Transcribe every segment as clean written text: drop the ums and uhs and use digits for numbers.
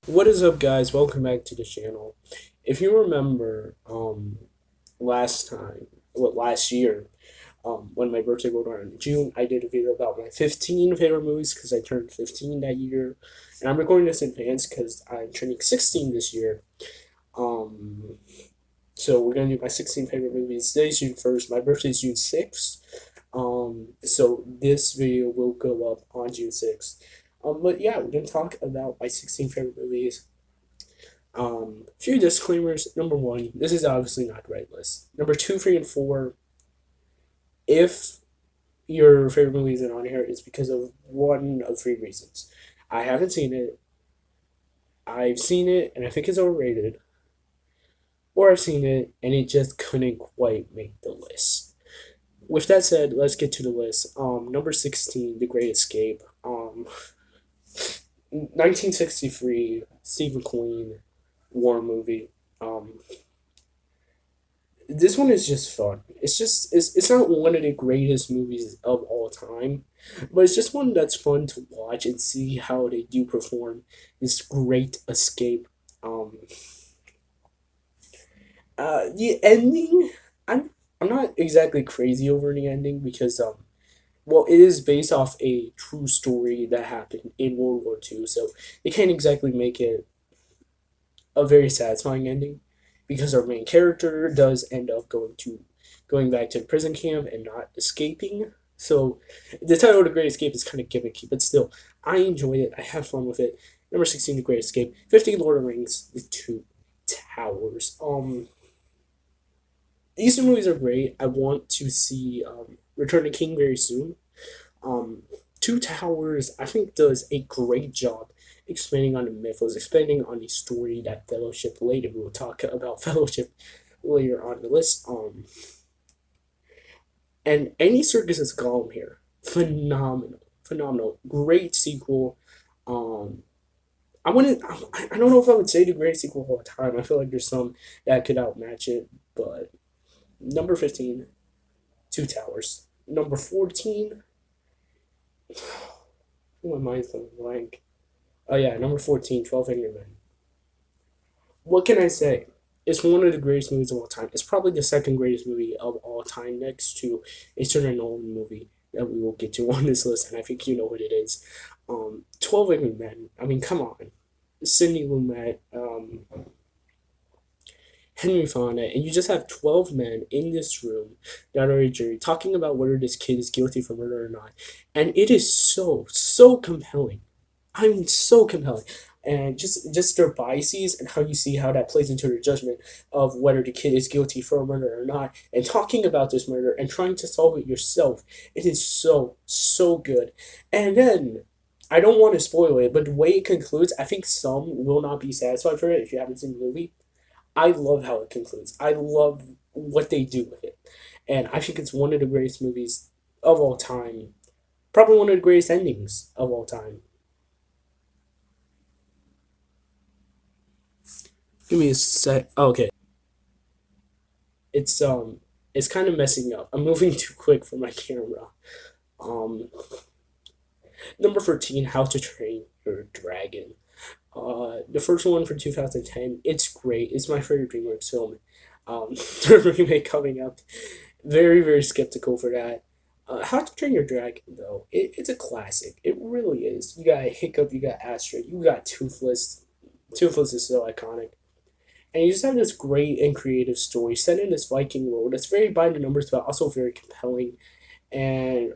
What is up, guys? Welcome back to the channel. If you remember, last time, last year, when my birthday rolled around in June, I did a video about my 15 favorite movies because I turned 15 that year, and I'm recording this in advance because I'm turning 16 this year. Um, so we're gonna do my 16 favorite movies. Today's June 1st. My birthday's June 6th. So this video will go up on June 6th. But yeah, we're gonna talk about my 16 favorite movies. Few disclaimers. Number one, this is obviously not the right list. Number two, three, and four, if your favorite movie isn't on here, it's because of one of three reasons. I haven't seen it, I've seen it, and I think it's overrated, or I've seen it, and it just couldn't quite make the list. With that said, let's get to the list. Number 16, The Great Escape. 1963, Steve McQueen war movie. This one is just fun. It's not one of the greatest movies of all time, but it's just one that's fun to watch and see how they do perform this great escape. Um, the ending, I'm not exactly crazy over the ending because well, it is based off a true story that happened in World War II, so they can't exactly make it a very satisfying ending because our main character does end up going back to the prison camp and not escaping. So the title of The Great Escape is kind of gimmicky, but still, I enjoyed it. I had fun with it. Number 16, The Great Escape. 15, Lord of the Rings, The Two Towers. These two movies are great. I want to see Return to King very soon. Um, Two Towers, I think, does a great job expanding on the mythos, expanding on the story that Fellowship later. We will talk about Fellowship later on the list. And Andy Serkis is Gollum here. Phenomenal, phenomenal, great sequel. Um, I wouldn't. I don't know if I would say the greatest sequel of all time. I feel like there's some that could outmatch it, but number 15, Two Towers. Number 14, my mind's going blank. Oh yeah, number 14, 12 Angry Men. What can I say? It's one of the greatest movies of all time. It's probably the second greatest movie of all time, next to a certain Nolan movie that we will get to on this list, and I think you know what it is. 12 Angry Men. I mean, come on. Sidney Lumet, Henry Fonda, and you just have 12 men in this room that are a jury talking about whether this kid is guilty for murder or not. And it is so compelling. I mean, so compelling. And just their biases and how you see how that plays into their judgment of whether the kid is guilty for a murder or not, and talking about this murder and trying to solve it yourself. It is so good. And then I don't want to spoil it, but the way it concludes, I think some will not be satisfied for it if you haven't seen the movie. I love how it concludes. I love what they do with it. And I think it's one of the greatest movies of all time. Probably one of the greatest endings of all time. Give me a sec. Oh, okay. It's it's kind of messing up. I'm moving too quick for my camera. Um Number 13, How to Train Your Dragon. The first one for 2010, it's great. It's my favorite DreamWorks film. The remake coming up, very skeptical for that. How to Train Your Dragon, though, it's a classic. It really is. You got Hiccup, you got Astra, you got Toothless. Toothless is so iconic. And you just have this great and creative story set in this Viking world that's very by the numbers, but also very compelling. And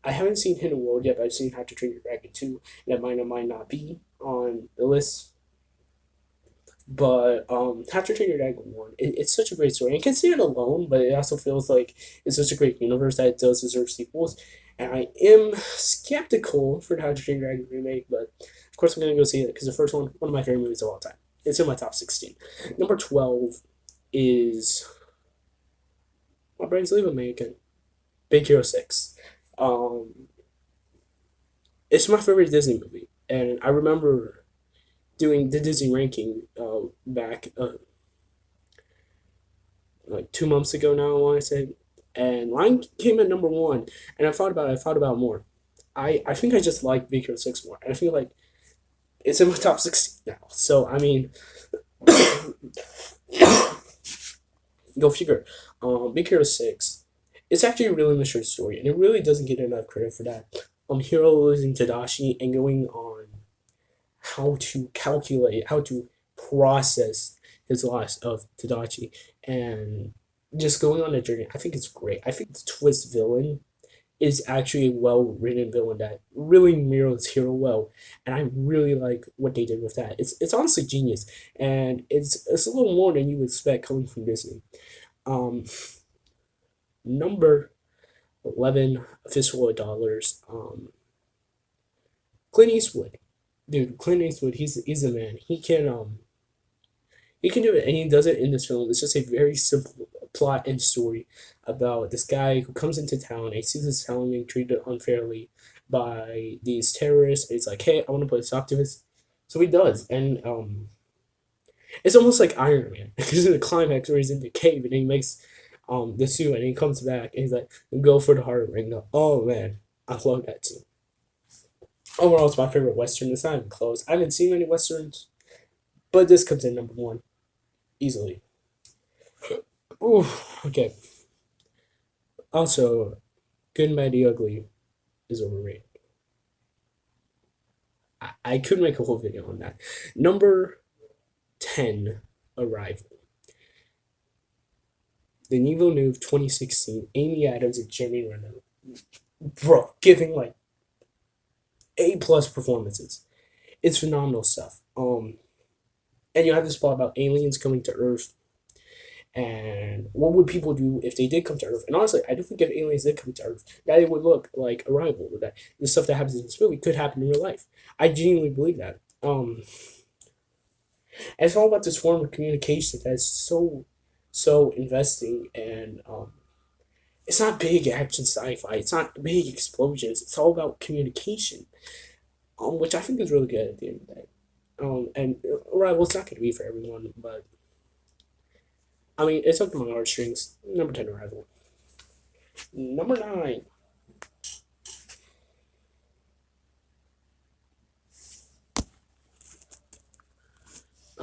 I haven't seen Hidden World yet, but I've seen How to Train Your Dragon 2. That might or might not be on the list. But How to Train Your Dragon 1, it's such a great story. And I can see it alone, but it also feels like it's such a great universe that it does deserve sequels. And I am skeptical for the How to Train Your Dragon remake, but of course I'm going to go see it because the first one of my favorite movies of all time. It's in my top 16. Number 12 is my brain's leaving me again. Big Hero 6. Um, it's my favorite Disney movie, and I remember doing the Disney ranking back like 2 months ago now. I want to say, and Lion came at number one, and I thought about more. I think I just like Big Hero 6 more, and I feel like It's in my top 16 now. So I mean, go figure. Big Hero 6. It's actually a really mature story, and it really doesn't get enough credit for that. Hero losing Tadashi and going on how to calculate, how to process his loss of Tadashi, and just going on a journey. I think it's great. I think the twist villain is actually a well written villain that really mirrors Hero well, and I really like what they did with that. It's honestly genius, and it's a little more than you would expect coming from Disney. Um, Number 11 official dollars. Clint Eastwood, dude. Clint Eastwood, he's a man. He can do it, and he does it in this film. It's just a very simple plot and story about this guy who comes into town and he sees his town being treated unfairly by these terrorists. And he's like, "Hey, I want to put a stop to this." So he does, and it's almost like Iron Man. Because in the climax where he's in the cave and he makes the suit and he comes back and he's like, "Go for the heart ring." Oh man, I love that scene. Overall, it's my favorite western. It's not even close. I haven't seen many westerns, but this comes in number one easily. Ooh, okay. Also, Good, Bad, the Ugly is overrated. I could make a whole video on that. Number 10, Arrival. The Denis New 2016, Amy Adams and Jeremy Renner. Bro, giving like A plus performances. It's phenomenal stuff. And you have this plot about aliens coming to Earth, and what would people do if they did come to Earth? And honestly, I do think if aliens did come to Earth, that it would look like Arrival. That the stuff that happens in this movie could happen in real life. I genuinely believe that. And it's all about this form of communication that's so investing, and it's not big action sci-fi. It's not big explosions. It's all about communication, which I think is really good at the end of the day. And Arrival, it's not going to be for everyone, but I mean, it's up to my heartstrings. Number 10, Arrival. Number 9.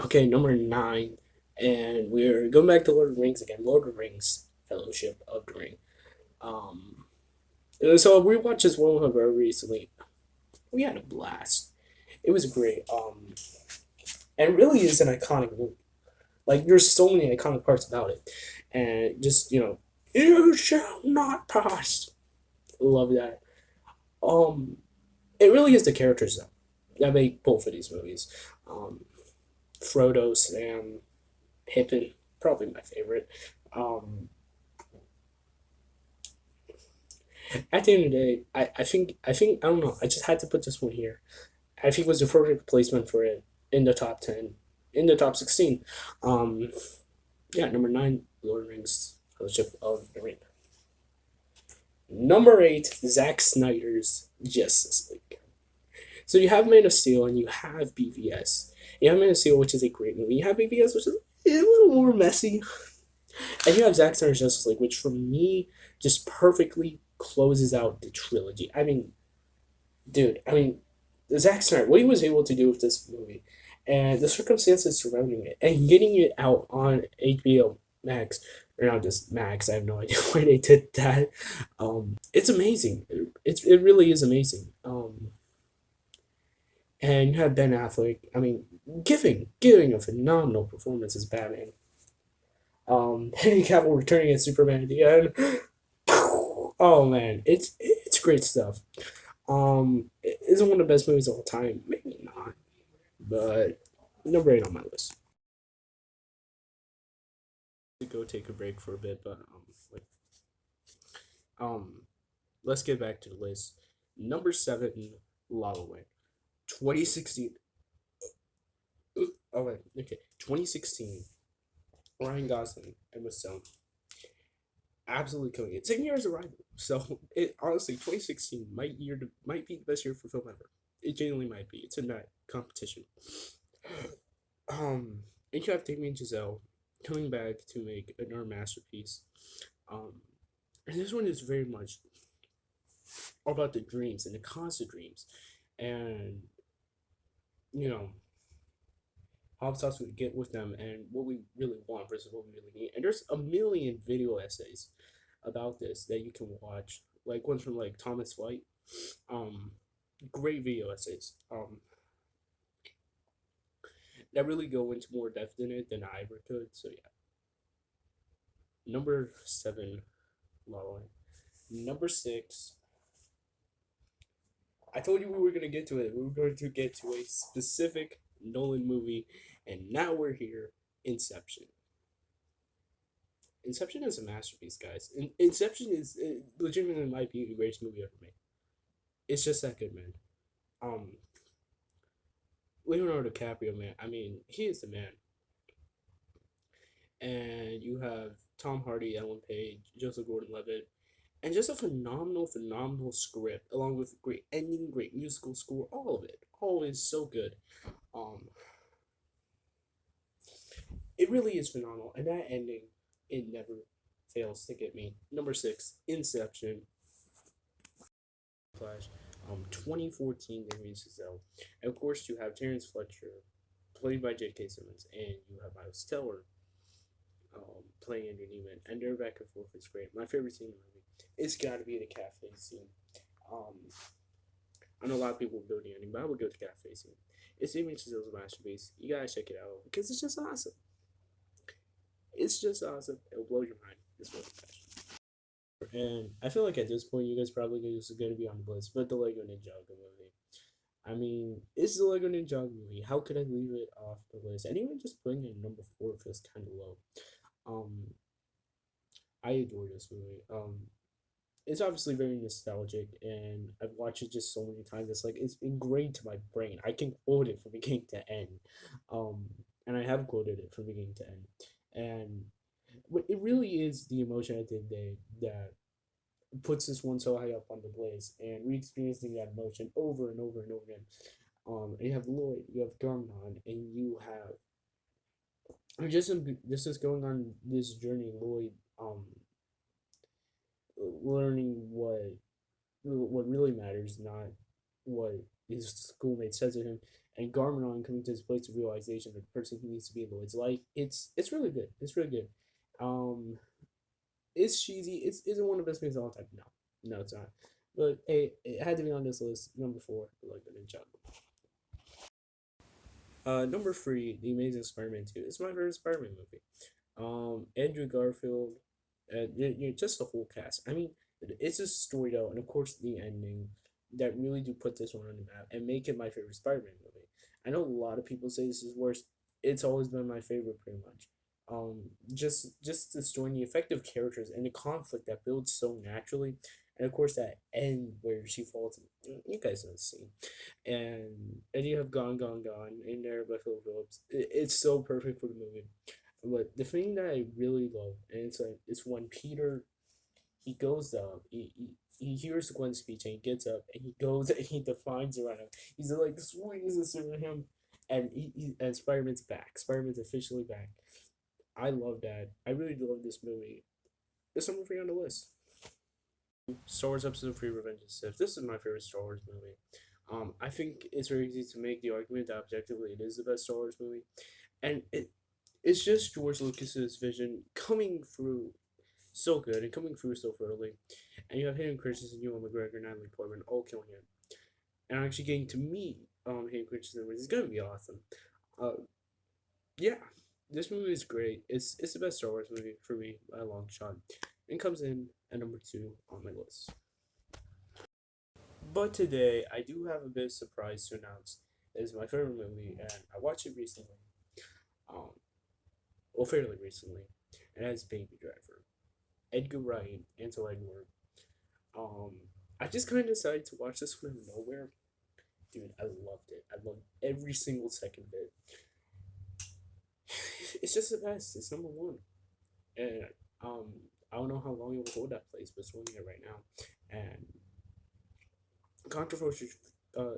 Okay, number 9. And we're going back to Lord of the Rings again. Lord of the Rings, Fellowship of the Ring. Um, so we watched this one very recently. We had a blast. It was great. And it really is an iconic movie. Like, there's so many iconic parts about it. And just, you shall not pass. Love that. Um, it really is the characters though that make both of these movies. Um, Frodo, Sam, Pippin, probably my favorite. Um, at the end of the day, I think I don't know. I just had to put this one here. I think it was the perfect placement for it in the top 10, in the top 16. Um, yeah, number 9, Lord of the Rings, Fellowship of the Ring. Number 8, Zack Snyder's Justice League. So you have Man of Steel and you have BVS. You have Man of Steel, which is a great movie. You have BVS, which is a little more messy. And you have Zack Snyder's Justice League, which for me just perfectly closes out the trilogy. I mean, dude, Zack Snyder, what he was able to do with this movie, and the circumstances surrounding it, and getting it out on HBO Max, or not just Max, I have no idea why they did that. It's amazing. It really is amazing. And you have Ben Affleck. I mean, giving a phenomenal performance as Batman. Henry Cavill returning as Superman at the end. Oh man, it's great stuff. Is it one of the best movies of all time? Maybe not, but number 8 on my list. To go take a break for a bit, but um, let's get back to the list. Number 7, La La Land, 2016. Oh wait, okay, 2016. Ryan Gosling, Emma Stone, absolutely killing it. 10 years of Arrival. So it honestly, 2016 might be the best year for film ever. It genuinely might be. It's in that competition. And you have Damien Giselle coming back to make another masterpiece. Um, and this one is very much all about the dreams and the constant dreams, and you know, how obsessed we get with them and what we really want versus what we really need. And there's a million video essays about this that you can watch, like ones from like Thomas White. Um, Great video essays. That really go into more depth in it than I ever could. So yeah, number seven, La La Land. Number six, I told you we were gonna get to it. We were going to get to a specific Nolan movie, and now we're here. Inception. Inception is a masterpiece, guys. Inception is legitimately might be the greatest movie ever made. It's just that good, man. Um, Leonardo DiCaprio, man. I mean, he is the man. And you have Tom Hardy, Ellen Page, Joseph Gordon-Levitt, and just a phenomenal, phenomenal script, along with great ending, great musical score, all of it, all is so good. Um, it really is phenomenal, and that ending, it never fails to get me. Number six, Inception. Flash, 2014 Damien Chazelle. And of course, you have Terrence Fletcher, played by J.K. Simmons, and you have Miles Teller playing Andrew Neiman. And their back and forth is great. My favorite scene in the movie, it's got to be the cafe scene. Um, I know a lot of people build the ending, but I would go to cafe scene. It's Damien Chazelle's masterpiece. You gotta check it out because it's just awesome. It's just awesome. It'll blow your mind. It's really passion. And I feel like at this point, you guys probably is going to be on the list, but the Lego Ninjago movie. I mean, it's the Lego Ninjago movie. How could I leave it off the list? And even just putting it in number four feels kind of low. Um, I adore this movie. It's obviously very nostalgic, and I've watched it just so many times. It's like it's ingrained to my brain. I can quote it from beginning to end, and I have quoted it from beginning to end. And it really is the emotion at the end of the day that puts this one so high up on the list, and re-experiencing that emotion over and over and over again. And you have Lloyd, you have Garmon, and you have just this is going on this journey. Lloyd, learning what really matters, not what his schoolmate says to him, and Garminon coming to this place of realization that the person he needs to be in Lloyd's life. It's really good. It's really good. Um, it's cheesy. Is it one of the best movies of all time? No, no, it's not. But hey, it had to be on this list. Number four, like the Ninja. Number three, The Amazing Spider-Man 2. It's my favorite Spider-Man movie. Andrew Garfield, just the whole cast. I mean, it's a story though, and of course the ending that really do put this one on the map and make it my favorite Spider-Man movie. I know a lot of people say this is worst. It's always been my favorite, pretty much. Just the story, and the effective characters, and the conflict that builds so naturally, and of course that end where she falls. You guys know the scene, and you have Gone Gone Gone in there by Phil Phillips. It's so perfect for the movie. But the thing that I really love, and it's like it's when Peter he goes up, he hears Gwen's speech and he gets up and he goes and he defines around him. He's like swings this around him, and and Spider Man's back. Spider Man's officially back. I love that. I really love this movie. It's number three on the list. Star Wars Episode 3 Revenge of the Sith. This is my favorite Star Wars movie. I think it's very easy to make the argument that objectively it is the best Star Wars movie. And it's just George Lucas's vision coming through so good and coming through so thoroughly. And you have Hayden Christensen, Ewan McGregor, Natalie Portman all killing it. And actually getting to meet Hayden Christensen, which is going to be awesome. Uh, yeah, this movie is great. It's the best Star Wars movie for me by a long shot. And comes in at number two on my list. But today, I do have a bit of surprise to announce. It is my favorite movie, and I watched it recently. Um, well, fairly recently, and that's Baby Driver. Edgar Wright, Ansel Elgort. I just kind of decided to watch this one out of nowhere. Dude, I loved it. I loved every single second of it. It's just the best. It's number one, and I don't know how long it will hold that place, but it's holding it right now. And controversial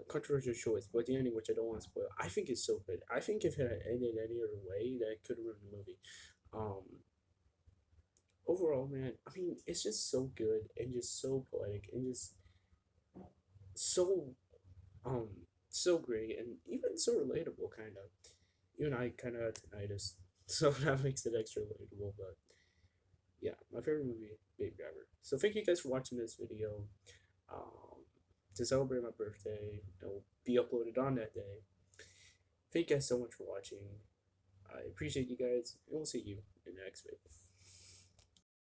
controversial choice, but the ending, which I don't want to spoil, I think is so good. I think if it had ended any other way, that could have ruined the movie. Um, Overall, man, I mean, it's just so good and just so poetic and just so um so great and even so relatable, kind of. Even I kind of had tinnitus, so that makes it extra relatable. But yeah, my favorite movie, Baby Driver. So thank you guys for watching this video. Um, to celebrate my birthday, it will be uploaded on that day. Thank you guys so much for watching. I appreciate you guys, and we'll see you in the next video.